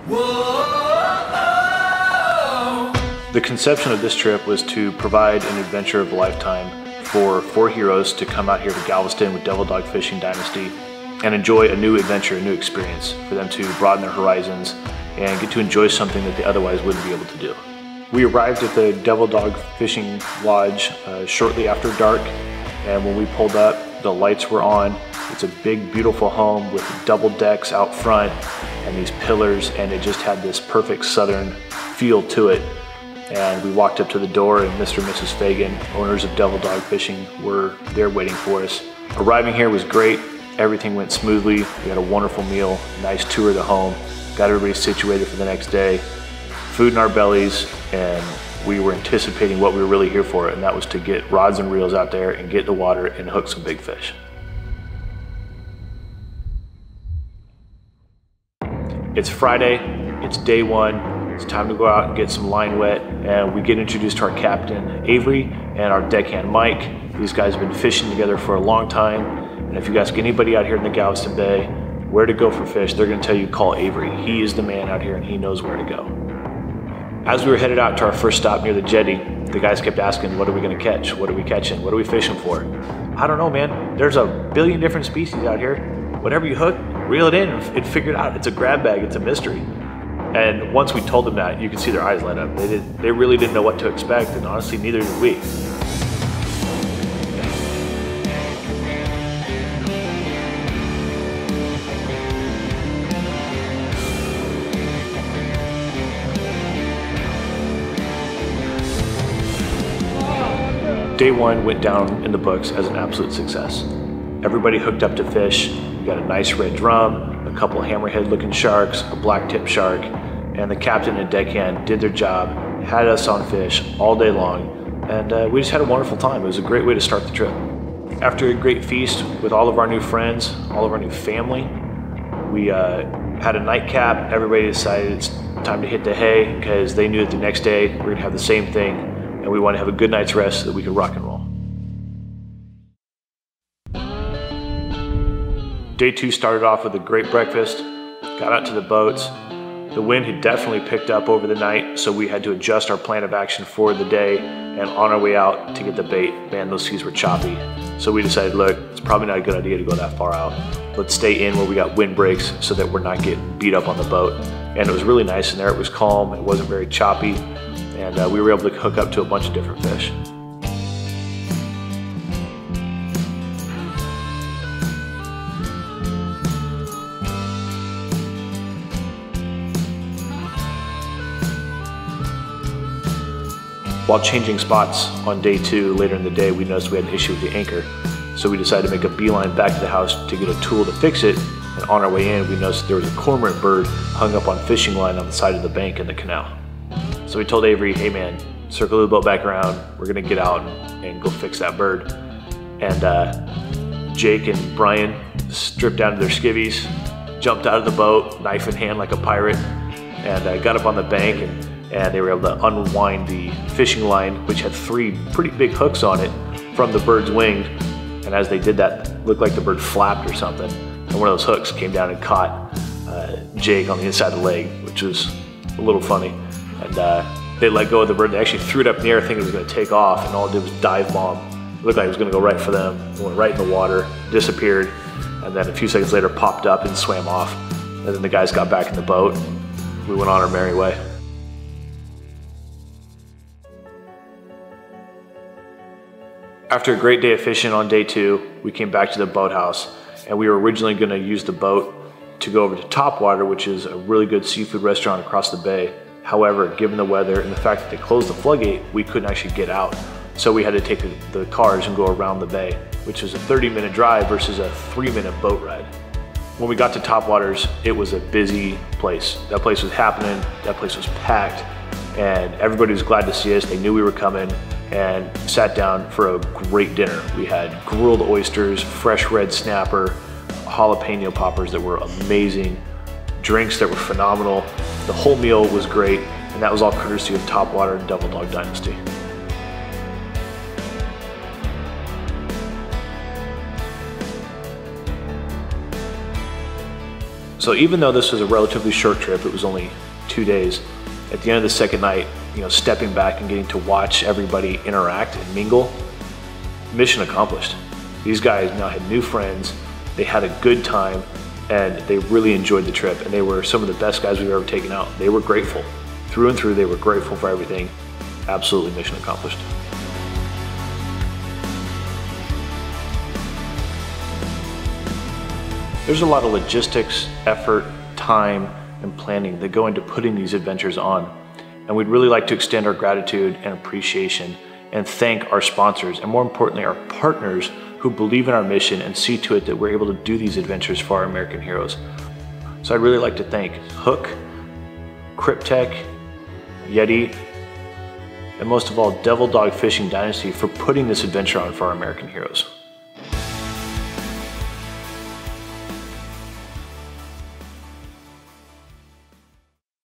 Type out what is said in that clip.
The conception of this trip was to provide an adventure of a lifetime for 4 heroes to come out here to Galveston with Devil Dog Fishing Dynasty and enjoy a new adventure, a new experience, for them to broaden their horizons and get to enjoy something that they otherwise wouldn't be able to do. We arrived at the Devil Dog Fishing Lodge shortly after dark, and when we pulled up, the lights were on. It's a big, beautiful home with double decks out front and these pillars, and it just had this perfect southern feel to it. And we walked up to the door, and Mr. and Mrs. Fagan, owners of Devil Dog Fishing, were there waiting for us. Arriving here was great. Everything went smoothly. We had a wonderful meal, nice tour of the home, got everybody situated for the next day, food in our bellies, and we were anticipating what we were really here for, and that was to get rods and reels out there and get in the water and hook some big fish. It's Friday, it's day one. It's time to go out and get some line wet, and we get introduced to our captain, Avery, and our deckhand, Mike. These guys have been fishing together for a long time, and if you ask anybody out here in the Galveston Bay where to go for fish, they're gonna tell you call Avery. He is the man out here and he knows where to go. As we were headed out to our first stop near the jetty, the guys kept asking, what are we gonna catch? What are we catching? What are we fishing for? I don't know, man. There's a billion different species out here. Whatever you hook, reel it in and figure it out. It's a grab bag, it's a mystery. And once we told them that, you could see their eyes light up. They really didn't know what to expect, and honestly, neither did we. Day one went down in the books as an absolute success. Everybody hooked up to fish. We got a nice red drum, a couple hammerhead looking sharks, a black tip shark, and the captain and deckhand did their job, had us on fish all day long, and we just had a wonderful time. It was a great way to start the trip. After a great feast with all of our new friends, all of our new family, we had a nightcap. Everybody decided it's time to hit the hay because they knew that the next day we were gonna have the same thing, and we wanted to have a good night's rest so that we could rock and roll. Day two started off with a great breakfast, got out to the boats. The wind had definitely picked up over the night, so we had to adjust our plan of action for the day, and on our way out to get the bait, man, those seas were choppy. So we decided, look, it's probably not a good idea to go that far out. Let's stay in where we got wind breaks so that we're not getting beat up on the boat. And it was really nice in there. It was calm, it wasn't very choppy, and we were able to hook up to a bunch of different fish. While changing spots on day two, later in the day, we noticed we had an issue with the anchor. So we decided to make a beeline back to the house to get a tool to fix it. And on our way in, we noticed there was a cormorant bird hung up on fishing line on the side of the bank in the canal. So we told Avery, hey man, circle the boat back around. We're gonna get out and go fix that bird. And Jake and Brian stripped down to their skivvies, jumped out of the boat, knife in hand like a pirate, and got up on the bank, and they were able to unwind the fishing line, which had 3 pretty big hooks on it from the bird's wing. And as they did that, it looked like the bird flapped or something. And one of those hooks came down and caught Jake on the inside of the leg, which was a little funny. And they let go of the bird. They actually threw it up in the air thinking it was gonna take off, and all it did was dive bomb. It looked like it was gonna go right for them. It went right in the water, disappeared, and then a few seconds later popped up and swam off. And then the guys got back in the boat. We went on our merry way. After a great day of fishing on day two, we came back to the boathouse, and we were originally gonna use the boat to go over to Topwater, which is a really good seafood restaurant across the bay. However, given the weather and the fact that they closed the floodgate, we couldn't actually get out. So we had to take the cars and go around the bay, which was a 30-minute drive versus a 3-minute boat ride. When we got to Topwaters, it was a busy place. That place was happening, that place was packed, and everybody was glad to see us. They knew we were coming and sat down for a great dinner. We had grilled oysters, fresh red snapper, jalapeno poppers that were amazing, drinks that were phenomenal. The whole meal was great, and that was all courtesy of Topwater and Devil Dog Dynasty. So even though this was a relatively short trip, it was only 2 days, at the end of the second night, stepping back and getting to watch everybody interact and mingle, mission accomplished. These guys now had new friends, they had a good time, and they really enjoyed the trip, and they were some of the best guys we've ever taken out. They were grateful. Through and through, they were grateful for everything. Absolutely mission accomplished. There's a lot of logistics, effort, time, and planning that go into putting these adventures on. And we'd really like to extend our gratitude and appreciation and thank our sponsors, and more importantly, our partners who believe in our mission and see to it that we're able to do these adventures for our American heroes. So I'd really like to thank HUK, Kryptek, YETI, and most of all, Devil Dog Fishing Dynasty for putting this adventure on for our American heroes.